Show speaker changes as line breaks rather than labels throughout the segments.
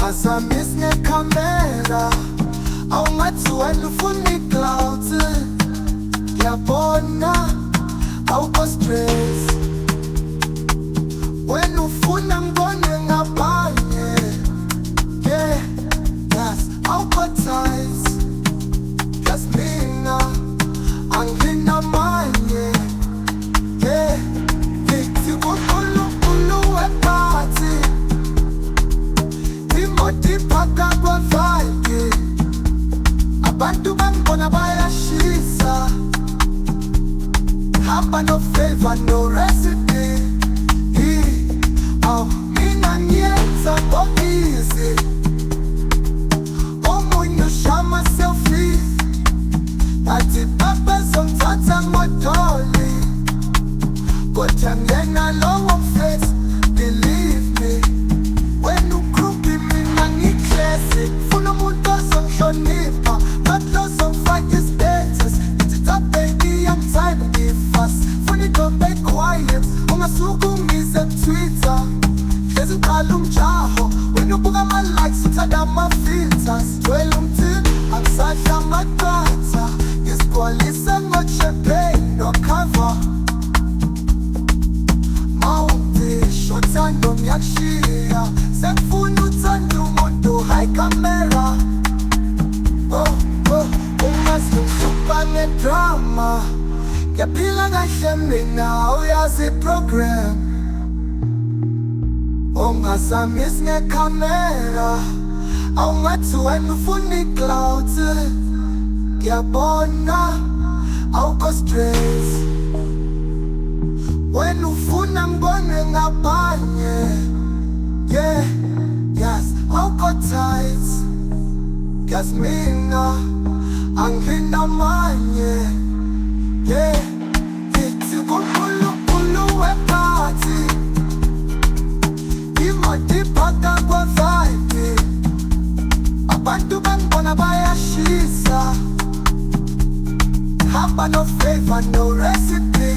Ungasamisi ngekhamera, awungathi wena ufuna i-clouds. Ngiyabona awukho stress, wena ufuna ngibone ngabanye. Yeah, yes, awukho ties, just mina anginamanye. Yeah, ngithi uNkulunkulu wephathi, imoti iphaka kwa-vibe. Abantu bangibona bayashisa, hamba no favor, no recipe. Aw, mina ngiyenza ngo-easy, omunye ushama selfie, athi papa zomthatha ngodoli, kodwa ngena lowo face, believe me. Wena ukhuphi mina ngi-classic, funa umuntu ozongihlonipha, not ozongifaka i-status. Ithi top baby I'm tired of it fast, funa idobe quiet, ungasuke ungise ku-Twitter. Hlezi uqala umjaho, wena ubuka ama-likes uthanda ama-filters. Jwayele umthini angisadla amaqatha, ngisigcwalisa ngo-champagne no-cover. Mawungisho uthando ngiyakushiya, sekufuna uthanda umuntu high camera. Ungazihlupha ngedrama, ngiyaphila kahle mina uyazi i-program. Ungasamisi ngekhamera, awungathi wena ufuna i-clouds. Ngiyabona awukho stress, wena ufuna ngibone ngabanye. Yeah, yes, awukho ties, just mina anginamanye. Yeah, ngithi uNkulunkulu wephathi, imoti iphaka kwa-vibe. Abantu bangibona bayashisa, hamba no favor, no recipe.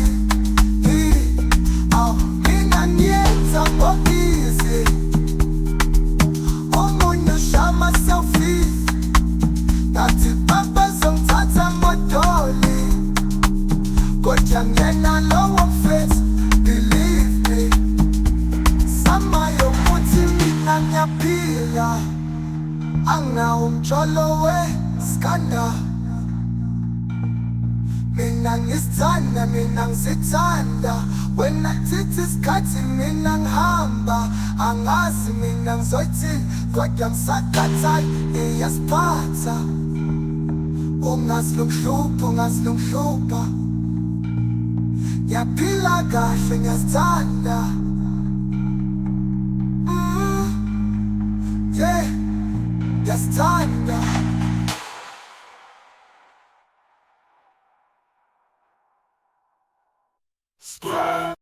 Aw, mina ngiyenza ngo-easy, omunye ushama selfie, athi papa zomthatha ngodoli, kodwa ngena lowo face, believe me. Sama yokuthi mina ngiyaphila, anginawo umjolo we-scandal. Mina ngisithanda, mina ngisithanda, wena thithi isikhathi mina ngihamba. Angazi mina ngizoyithini, kodwa ngisakhathali, iyasiphatha. Ungazilungihlupha, ungazilungihlupha, ngiyaphila kahle ngiyasithanda.